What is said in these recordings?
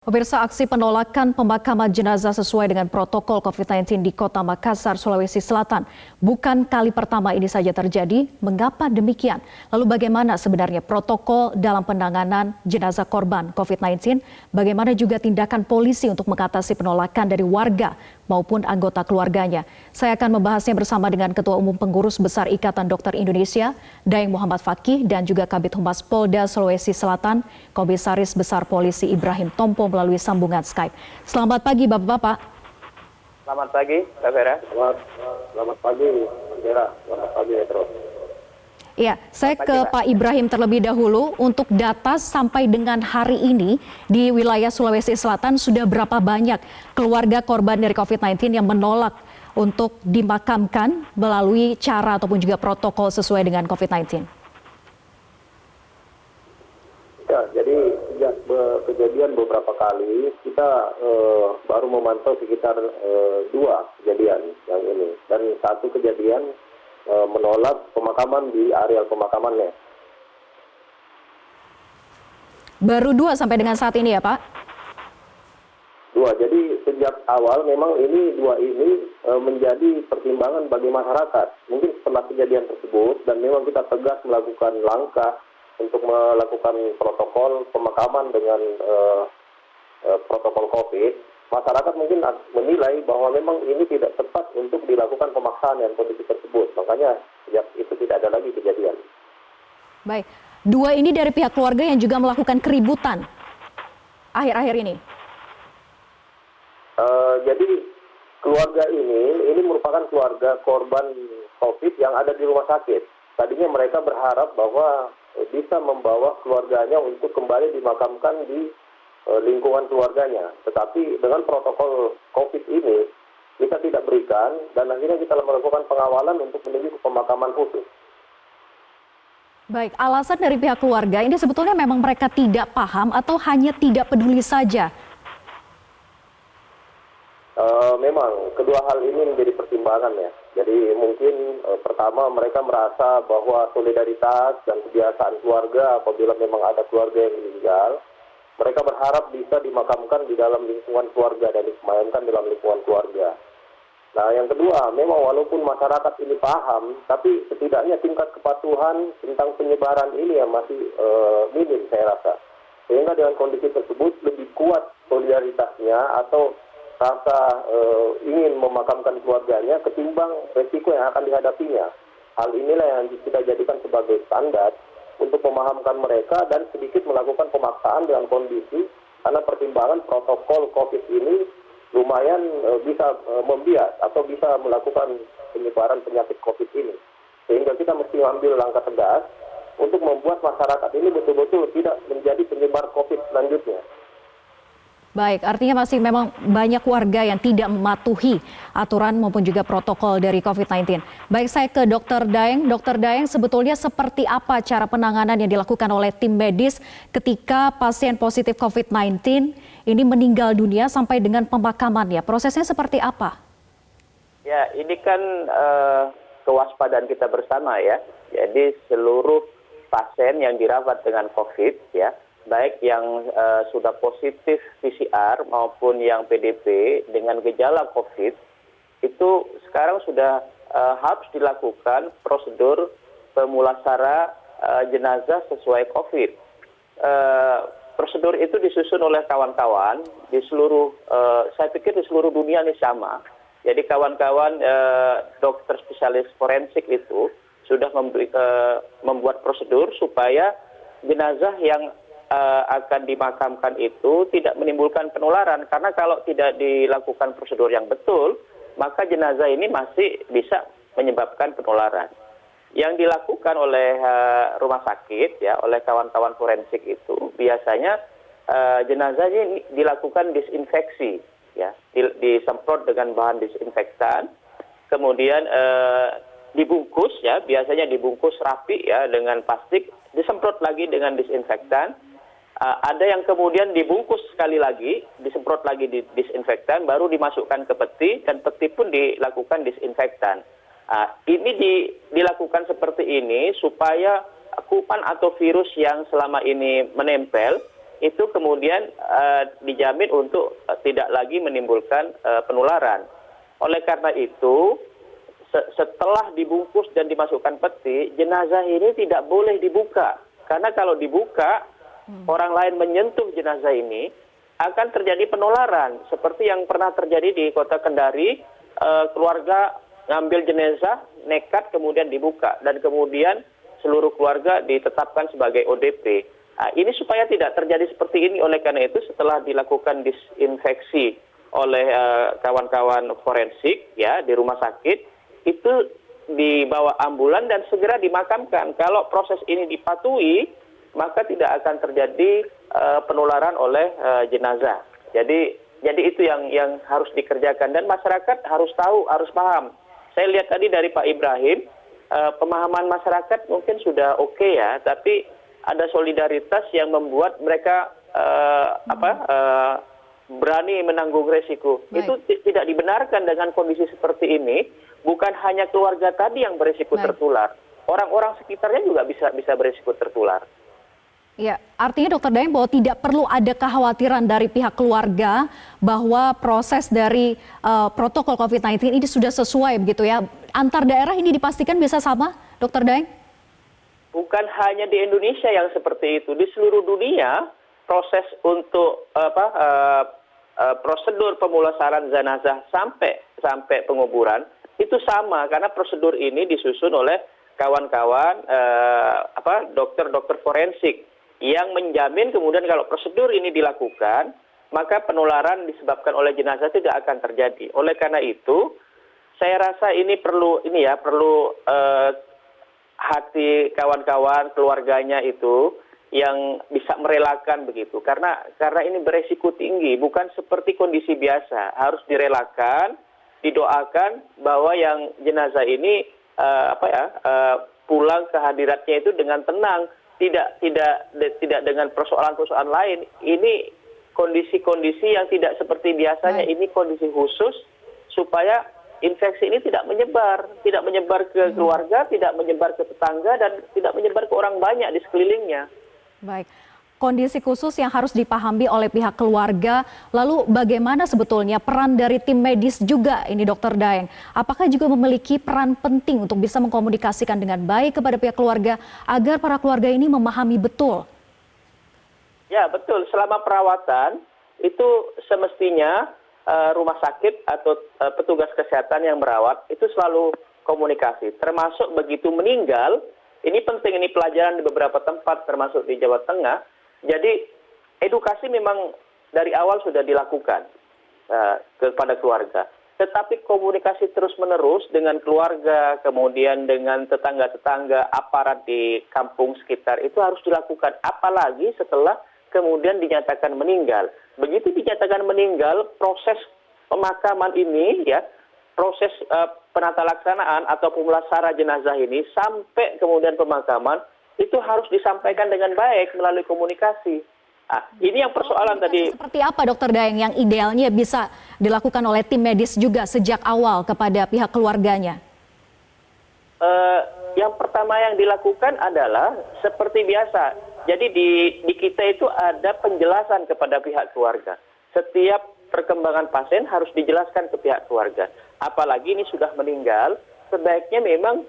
Pemirsa, aksi penolakan pemakaman jenazah sesuai dengan protokol COVID-19 di Kota Makassar, Sulawesi Selatan bukan kali pertama ini saja terjadi. Mengapa demikian? Lalu bagaimana sebenarnya protokol dalam penanganan jenazah korban COVID-19? Bagaimana juga tindakan polisi untuk mengatasi penolakan dari warga maupun anggota keluarganya? Saya akan membahasnya bersama dengan Ketua Umum Pengurus Besar Ikatan Dokter Indonesia, Daeng Muhammad Fakih, dan juga Kabid Humas Polda Sulawesi Selatan, Komisaris Besar Polisi Ibrahim Tompo melalui sambungan Skype. Selamat pagi Bapak-Bapak. Selamat pagi, Mbak Vera. Selamat pagi, Mbak Vera. Selamat pagi, Metro. Iya, saya ke Pak Ibrahim terlebih dahulu. Untuk data sampai dengan hari ini di wilayah Sulawesi Selatan sudah berapa banyak keluarga korban dari COVID-19 yang menolak untuk dimakamkan melalui cara ataupun juga protokol sesuai dengan COVID-19? Ya, jadi sejak kejadian beberapa kali kita baru memantau sekitar 2 kejadian yang ini, dan 1 kejadian menolak pemakaman di areal pemakamannya. Baru 2 sampai dengan saat ini ya Pak? 2, jadi sejak awal memang ini 2 ini menjadi pertimbangan bagi masyarakat. Mungkin setelah kejadian tersebut dan memang kita tegas melakukan langkah untuk melakukan protokol pemakaman dengan protokol COVID, masyarakat mungkin menilai bahwa memang ini tidak tepat untuk dilakukan pemaksaan dengan kondisi tersebut. Makanya sejak itu tidak ada lagi kejadian. Baik, 2 ini dari pihak keluarga yang juga melakukan keributan akhir-akhir ini? Jadi keluarga ini merupakan keluarga korban COVID yang ada di rumah sakit. Tadinya mereka berharap bahwa bisa membawa keluarganya untuk kembali dimakamkan di lingkungan keluarganya. Tetapi dengan protokol COVID ini kita tidak berikan, dan akhirnya kita melakukan pengawalan untuk menuju ke pemakaman khusus. Baik, alasan dari pihak keluarga ini sebetulnya memang mereka tidak paham atau hanya tidak peduli saja? Memang kedua hal ini menjadi pertimbangan ya. Jadi mungkin pertama mereka merasa bahwa solidaritas dan kebiasaan keluarga apabila memang ada keluarga yang meninggal, mereka berharap bisa dimakamkan di dalam lingkungan keluarga dan disemayamkan dalam lingkungan keluarga. Nah, yang kedua, memang walaupun masyarakat ini paham, tapi setidaknya tingkat kepatuhan tentang penyebaran ini yang masih minim saya rasa. Sehingga dengan kondisi tersebut lebih kuat solidaritasnya atau rasa ingin memakamkan keluarganya ketimbang resiko yang akan dihadapinya. Hal inilah yang kita jadikan sebagai standar untuk memahamkan mereka dan sedikit melakukan pemaksaan dengan kondisi, karena pertimbangan protokol COVID ini lumayan bisa membias atau bisa melakukan penyebaran penyakit COVID ini. Sehingga kita mesti mengambil langkah tegas untuk membuat masyarakat ini betul-betul tidak menjadi penyebar COVID selanjutnya. Baik, artinya masih memang banyak warga yang tidak mematuhi aturan maupun juga protokol dari COVID-19. Baik, saya ke Dr. Daeng. Dr. Daeng, sebetulnya seperti apa cara penanganan yang dilakukan oleh tim medis ketika pasien positif COVID-19 ini meninggal dunia sampai dengan pemakamannya? Prosesnya seperti apa? Ya, ini kan kewaspadaan kita bersama ya. Jadi seluruh pasien yang dirawat dengan COVID ya, baik yang sudah positif PCR maupun yang PDP dengan gejala COVID, itu sekarang sudah harus dilakukan prosedur pemulasara jenazah sesuai COVID. Prosedur itu disusun oleh kawan-kawan di seluruh, saya pikir di seluruh dunia ini sama. Jadi kawan-kawan dokter spesialis forensik itu sudah membuat prosedur supaya jenazah yang akan dimakamkan itu tidak menimbulkan penularan, karena kalau tidak dilakukan prosedur yang betul, maka jenazah ini masih bisa menyebabkan penularan. Yang dilakukan oleh rumah sakit ya, oleh kawan-kawan forensik itu biasanya jenazah ini dilakukan disinfeksi ya, disemprot dengan bahan disinfektan, kemudian dibungkus ya, biasanya dibungkus rapi ya dengan plastik, disemprot lagi dengan disinfektan. Ada yang kemudian dibungkus sekali lagi, disemprot lagi di disinfektan, baru dimasukkan ke peti, dan peti pun dilakukan disinfektan. Ini dilakukan seperti ini supaya kuman atau virus yang selama ini menempel itu kemudian dijamin untuk tidak lagi menimbulkan penularan. Oleh karena itu, setelah dibungkus dan dimasukkan peti, jenazah ini tidak boleh dibuka. Karena kalau dibuka, orang lain menyentuh jenazah ini, akan terjadi penularan. Seperti yang pernah terjadi di kota Kendari, keluarga ngambil jenazah, nekat kemudian dibuka. Dan kemudian seluruh keluarga ditetapkan sebagai ODP. Ini supaya tidak terjadi seperti ini, oleh karena itu setelah dilakukan disinfeksi oleh kawan-kawan forensik ya di rumah sakit, itu dibawa ambulan dan segera dimakamkan. Kalau proses ini dipatuhi, maka tidak akan terjadi penularan oleh jenazah. Jadi itu yang harus dikerjakan dan masyarakat harus tahu, harus paham. Saya lihat tadi dari Pak Ibrahim, pemahaman masyarakat mungkin sudah oke ya, tapi ada solidaritas yang membuat mereka berani menanggung resiko. Baik. Itu tidak dibenarkan dengan kondisi seperti ini. Bukan hanya keluarga tadi yang berisiko tertular, orang-orang sekitarnya juga bisa berisiko tertular. Ya, artinya Dokter Daeng bahwa tidak perlu ada kekhawatiran dari pihak keluarga bahwa proses dari protokol COVID-19 ini sudah sesuai begitu ya. Antar daerah ini dipastikan bisa sama, Dokter Daeng? Bukan hanya di Indonesia yang seperti itu, di seluruh dunia proses untuk prosedur pemulasaran jenazah sampai penguburan itu sama, karena prosedur ini disusun oleh kawan-kawan dokter-dokter forensik yang menjamin kemudian kalau prosedur ini dilakukan, maka penularan disebabkan oleh jenazah tidak akan terjadi. Oleh karena itu, saya rasa ini perlu hati kawan-kawan keluarganya itu yang bisa merelakan begitu, karena ini beresiko tinggi, bukan seperti kondisi biasa, harus direlakan, didoakan bahwa yang jenazah ini pulang ke hadiratnya itu dengan tenang, tidak dengan persoalan-persoalan lain. Ini kondisi-kondisi yang tidak seperti biasanya, ini kondisi khusus supaya infeksi ini tidak menyebar ke keluarga, tidak menyebar ke tetangga, dan tidak menyebar ke orang banyak di sekelilingnya. Baik, kondisi khusus yang harus dipahami oleh pihak keluarga. Lalu bagaimana sebetulnya peran dari tim medis juga ini Dokter Daeng? Apakah juga memiliki peran penting untuk bisa mengkomunikasikan dengan baik kepada pihak keluarga agar para keluarga ini memahami betul? Ya betul, selama perawatan itu semestinya rumah sakit atau petugas kesehatan yang merawat itu selalu komunikasi, termasuk begitu meninggal. Ini penting, ini pelajaran di beberapa tempat termasuk di Jawa Tengah. Jadi edukasi memang dari awal sudah dilakukan kepada keluarga. Tetapi komunikasi terus-menerus dengan keluarga, kemudian dengan tetangga-tetangga, aparat di kampung sekitar itu harus dilakukan. Apalagi setelah kemudian dinyatakan meninggal. Begitu dinyatakan meninggal, proses pemakaman ini ya, proses penata laksanaan atau pemulasara jenazah ini sampai kemudian pemakaman itu harus disampaikan dengan baik melalui komunikasi. Ini yang persoalan tadi. Seperti apa Dokter Daeng yang idealnya bisa dilakukan oleh tim medis juga sejak awal kepada pihak keluarganya? Yang pertama yang dilakukan adalah seperti biasa. Jadi di kita itu ada penjelasan kepada pihak keluarga. Setiap perkembangan pasien harus dijelaskan ke pihak keluarga. Apalagi ini sudah meninggal, sebaiknya memang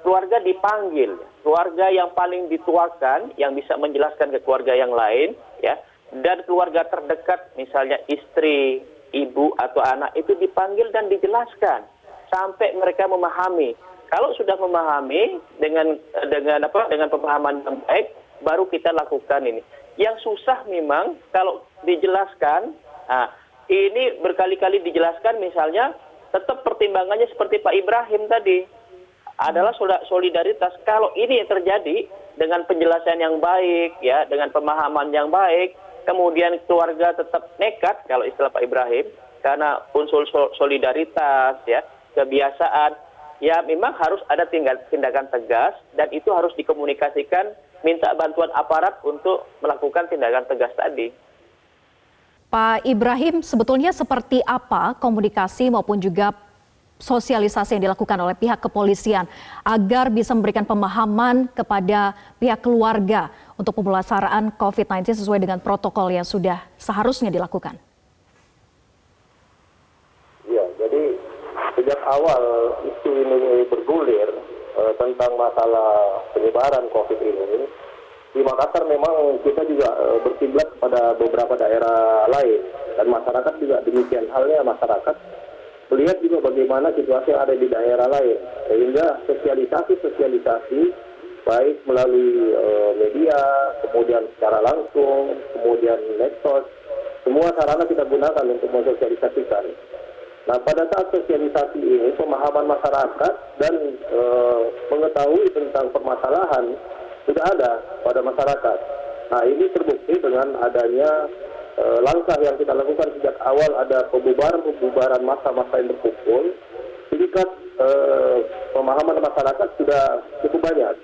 keluarga dipanggil. Keluarga yang paling dituakan, yang bisa menjelaskan ke keluarga yang lain, ya, dan keluarga terdekat, misalnya istri, ibu atau anak itu dipanggil dan dijelaskan sampai mereka memahami. Kalau sudah memahami dengan pemahaman yang baik, baru kita lakukan ini. Yang susah memang kalau dijelaskan, ini berkali-kali dijelaskan, misalnya tetap pertimbangannya seperti Pak Ibrahim tadi, adalah solidaritas. Kalau ini yang terjadi dengan penjelasan yang baik, ya, dengan pemahaman yang baik, kemudian keluarga tetap nekat, kalau istilah Pak Ibrahim, karena unsur solidaritas, ya, kebiasaan, ya memang harus ada tindakan tegas, dan itu harus dikomunikasikan, minta bantuan aparat untuk melakukan tindakan tegas tadi. Pak Ibrahim, sebetulnya seperti apa komunikasi maupun juga sosialisasi yang dilakukan oleh pihak kepolisian agar bisa memberikan pemahaman kepada pihak keluarga untuk pemulasaraan COVID-19 sesuai dengan protokol yang sudah seharusnya dilakukan? Ya, jadi sejak awal isu ini bergulir tentang masalah penyebaran COVID ini, di Makassar memang kita juga berkiblat kepada beberapa daerah lain, dan masyarakat juga demikian halnya. Masyarakat melihat juga bagaimana situasi yang ada di daerah lain, sehingga sosialisasi baik melalui media, kemudian secara langsung, kemudian medsos, semua sarana kita gunakan untuk mensosialisasikan. Nah, pada saat sosialisasi ini, pemahaman masyarakat dan mengetahui tentang permasalahan sudah ada pada masyarakat. Nah, ini terbukti dengan adanya langkah yang kita lakukan sejak awal, ada pembubaran massa-massa yang berkumpul. Tingkat pemahaman masyarakat sudah cukup banyak.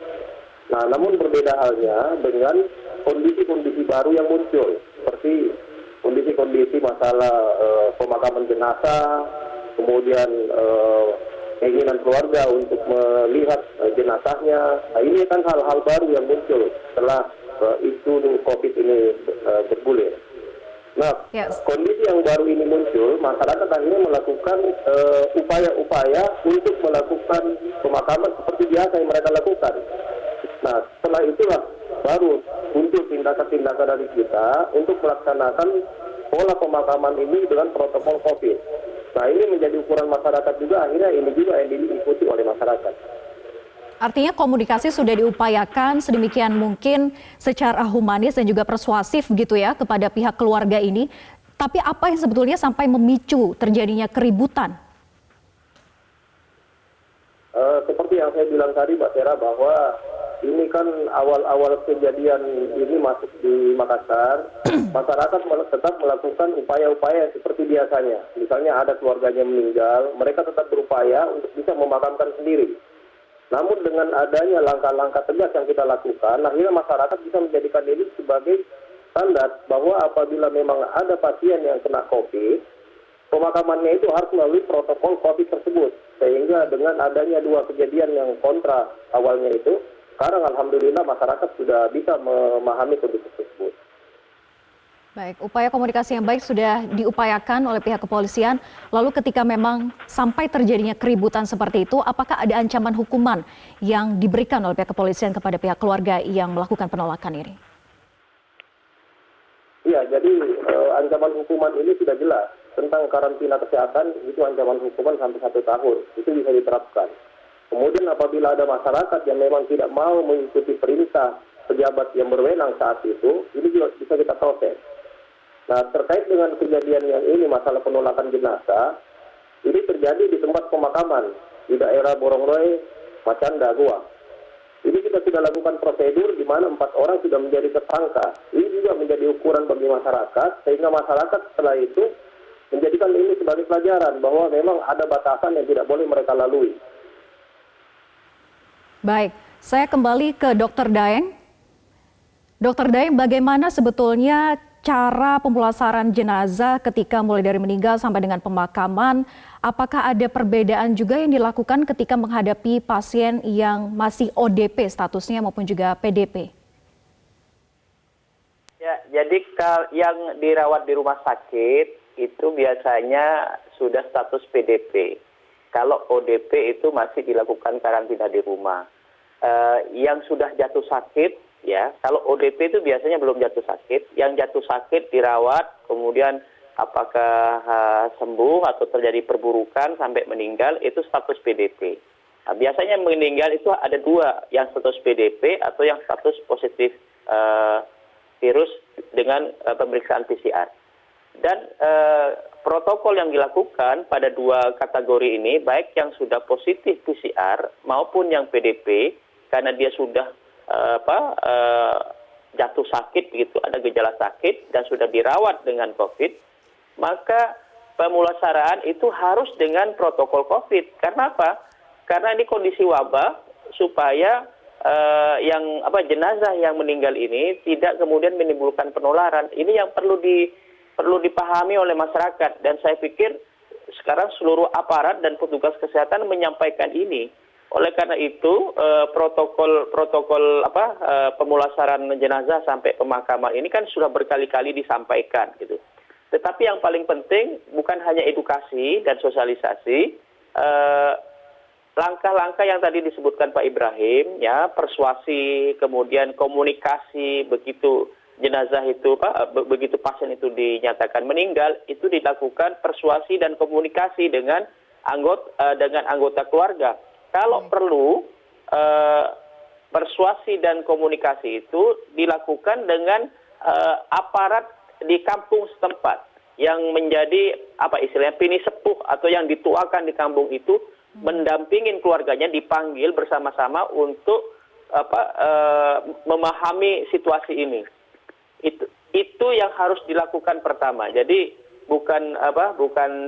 Nah, namun berbeda halnya dengan kondisi-kondisi baru yang muncul, seperti kondisi-kondisi masalah pemakaman jenazah, kemudian keinginan keluarga untuk melihat jenazahnya. Nah, ini kan hal-hal baru yang muncul setelah isu COVID ini bergulir. Nah, kondisi yang baru ini muncul, masyarakat akhirnya melakukan upaya-upaya untuk melakukan pemakaman seperti biasa yang mereka lakukan. Nah, setelah itulah baru muncul tindakan-tindakan dari kita untuk melaksanakan pola pemakaman ini dengan protokol COVID. Nah, ini menjadi ukuran masyarakat juga, akhirnya ini juga yang diikuti oleh masyarakat. Artinya komunikasi sudah diupayakan sedemikian mungkin secara humanis dan juga persuasif gitu ya kepada pihak keluarga ini. Tapi apa yang sebetulnya sampai memicu terjadinya keributan? Seperti yang saya bilang tadi, Mbak Tera, bahwa ini kan awal-awal kejadian ini masuk di Makassar, masyarakat tetap melakukan upaya-upaya seperti biasanya. Misalnya ada keluarganya meninggal, mereka tetap berupaya untuk bisa memakamkan sendiri. Namun dengan adanya langkah-langkah tegas yang kita lakukan, akhirnya masyarakat bisa menjadikan ini sebagai standar bahwa apabila memang ada pasien yang kena COVID, pemakamannya itu harus melalui protokol COVID tersebut. Sehingga dengan adanya dua kejadian yang kontra awalnya itu, sekarang alhamdulillah masyarakat sudah bisa memahami kondisi tersebut. Baik, upaya komunikasi yang baik sudah diupayakan oleh pihak kepolisian. Lalu ketika memang sampai terjadinya keributan seperti itu, apakah ada ancaman hukuman yang diberikan oleh pihak kepolisian kepada pihak keluarga yang melakukan penolakan ini? Iya, jadi ancaman hukuman ini sudah jelas. Tentang karantina kesehatan, itu ancaman hukuman sampai 1 tahun. Itu bisa diterapkan. Kemudian apabila ada masyarakat yang memang tidak mau mengikuti perintah pejabat yang berwenang saat itu, ini juga bisa kita proses. Nah, terkait dengan kejadian yang ini, masalah penolakan jenazah, ini terjadi di tempat pemakaman, di daerah Borongroe, Macanda, Goa. Ini kita sudah lakukan prosedur di mana 4 orang sudah menjadi tersangka. Ini juga menjadi ukuran bagi masyarakat, sehingga masyarakat setelah itu menjadikan ini sebagai pelajaran bahwa memang ada batasan yang tidak boleh mereka lalui. Baik, saya kembali ke Dr. Daeng. Dr. Daeng, bagaimana sebetulnya cara pemulasaran jenazah ketika mulai dari meninggal sampai dengan pemakaman? Apakah ada perbedaan juga yang dilakukan ketika menghadapi pasien yang masih ODP statusnya maupun juga PDP? Ya, jadi yang dirawat di rumah sakit itu biasanya sudah status PDP. Kalau ODP itu masih dilakukan karantina di rumah. Yang sudah jatuh sakit, ya, kalau ODP itu biasanya belum jatuh sakit. Yang jatuh sakit dirawat, kemudian apakah sembuh atau terjadi perburukan sampai meninggal, itu status PDP. Nah, biasanya meninggal itu ada 2, yang status PDP atau yang status positif virus dengan pemeriksaan PCR. Dan protokol yang dilakukan pada 2 kategori ini, baik yang sudah positif PCR maupun yang PDP, karena dia sudah jatuh sakit, begitu, ada gejala sakit dan sudah dirawat dengan COVID, maka pemulasaraan itu harus dengan protokol COVID. Karena apa? Karena ini kondisi wabah, supaya jenazah yang meninggal ini tidak kemudian menimbulkan penularan. Ini yang perlu dipahami oleh masyarakat, dan saya pikir sekarang seluruh aparat dan petugas kesehatan menyampaikan ini. Oleh karena itu protokol pemulasaran jenazah sampai pemakaman ini kan sudah berkali-kali disampaikan gitu. Tetapi yang paling penting bukan hanya edukasi dan sosialisasi, langkah-langkah yang tadi disebutkan Pak Ibrahim, ya persuasi, kemudian komunikasi begitu jenazah itu begitu pasien itu dinyatakan meninggal, itu dilakukan persuasi dan komunikasi dengan anggota keluarga. Kalau perlu persuasi dan komunikasi itu dilakukan dengan aparat di kampung setempat yang menjadi istilahnya pini sepuh atau yang dituakan di kampung itu, mendampingin keluarganya, dipanggil bersama-sama untuk memahami situasi ini. Itu yang harus dilakukan pertama. Jadi bukan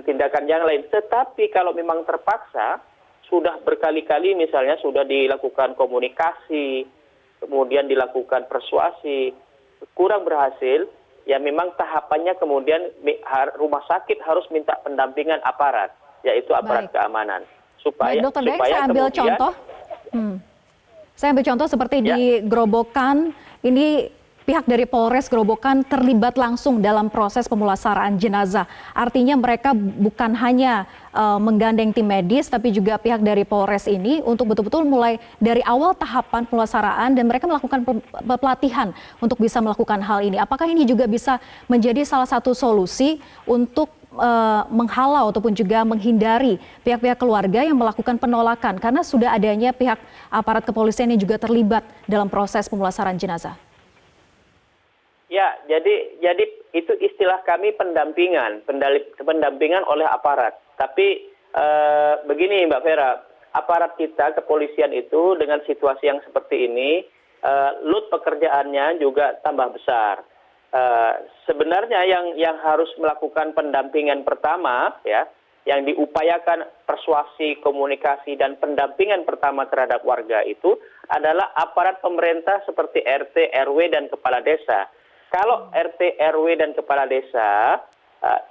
tindakan yang lain. Tetapi kalau memang terpaksa, sudah berkali-kali misalnya sudah dilakukan komunikasi, kemudian dilakukan persuasi, kurang berhasil, ya memang tahapannya kemudian rumah sakit harus minta pendampingan aparat, yaitu aparat keamanan. Baik, Dokter Daeng, saya ambil contoh. Saya ambil contoh seperti di Grobogan, ini pihak dari Polres Grobogan terlibat langsung dalam proses pemulasaraan jenazah. Artinya mereka bukan hanya menggandeng tim medis, tapi juga pihak dari Polres ini untuk betul-betul mulai dari awal tahapan pemulasaraan, dan mereka melakukan pelatihan untuk bisa melakukan hal ini. Apakah ini juga bisa menjadi salah satu solusi untuk menghalau ataupun juga menghindari pihak-pihak keluarga yang melakukan penolakan karena sudah adanya pihak aparat kepolisian yang juga terlibat dalam proses pemulasaran jenazah? Ya, jadi itu istilah kami pendampingan oleh aparat. Tapi begini Mbak Vera, aparat kita kepolisian itu dengan situasi yang seperti ini, load pekerjaannya juga tambah besar. Sebenarnya yang harus melakukan pendampingan pertama, ya, yang diupayakan persuasi, komunikasi dan pendampingan pertama terhadap warga itu adalah aparat pemerintah seperti RT, RW dan kepala desa. Kalau RT, RW dan kepala desa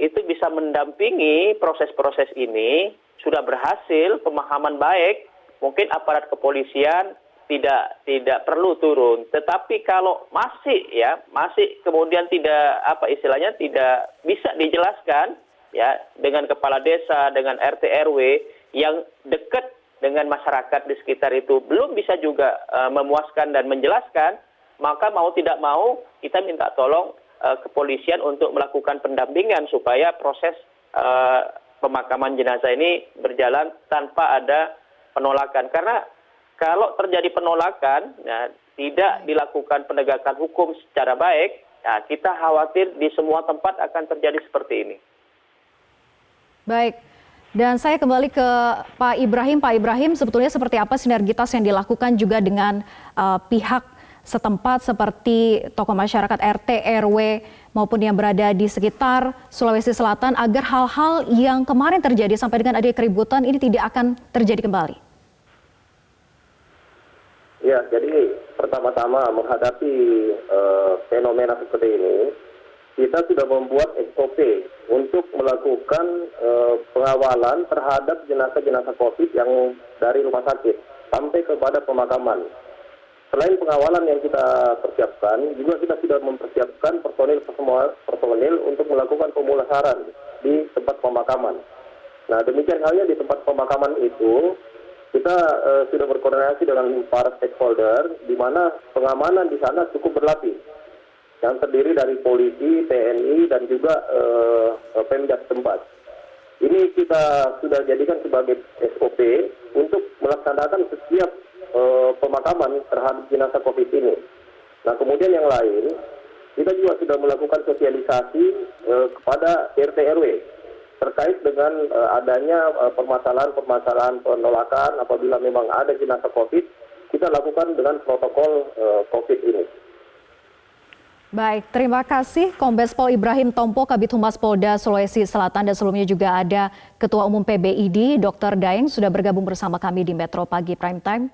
itu bisa mendampingi proses-proses ini, sudah berhasil, pemahaman baik, mungkin aparat kepolisian tidak perlu turun. Tetapi kalau masih kemudian tidak tidak bisa dijelaskan, ya, dengan kepala desa, dengan RT, RW yang dekat dengan masyarakat di sekitar itu belum bisa juga memuaskan dan menjelaskan, maka mau tidak mau kita minta tolong kepolisian untuk melakukan pendampingan supaya proses pemakaman jenazah ini berjalan tanpa ada penolakan. Karena kalau terjadi penolakan, ya, tidak dilakukan penegakan hukum secara baik, ya, kita khawatir di semua tempat akan terjadi seperti ini. Baik. Dan saya kembali ke Pak Ibrahim. Pak Ibrahim, sebetulnya seperti apa sinergitas yang dilakukan juga dengan pihak setempat seperti tokoh masyarakat RT, RW maupun yang berada di sekitar Sulawesi Selatan agar hal-hal yang kemarin terjadi sampai dengan adanya keributan ini tidak akan terjadi kembali? Ya, jadi pertama-tama menghadapi fenomena seperti ini, kita sudah membuat SOP untuk melakukan pengawalan terhadap jenazah-jenazah COVID yang dari rumah sakit sampai kepada pemakaman. Selain pengawalan yang kita persiapkan, juga kita sudah mempersiapkan personil untuk melakukan pemulasaran di tempat pemakaman. Nah, demikian halnya di tempat pemakaman itu, kita sudah berkoordinasi dengan para stakeholder, di mana pengamanan di sana cukup berlapis, yang terdiri dari polisi, TNI, dan juga Pemda setempat. Ini kita sudah jadikan sebagai SOP untuk melaksanakan setiap pemakaman terhadap jenazah COVID ini. Nah, kemudian yang lain, kita juga sudah melakukan sosialisasi kepada RT RW terkait dengan adanya permasalahan penolakan apabila memang ada jenazah COVID, kita lakukan dengan protokol COVID ini. Baik, terima kasih Kombes Pol Ibrahim Tompo, Kabid Humas Polda Sulawesi Selatan, dan sebelumnya juga ada Ketua Umum PBID, Dr. Daeng, sudah bergabung bersama kami di Metro Pagi Prime Time.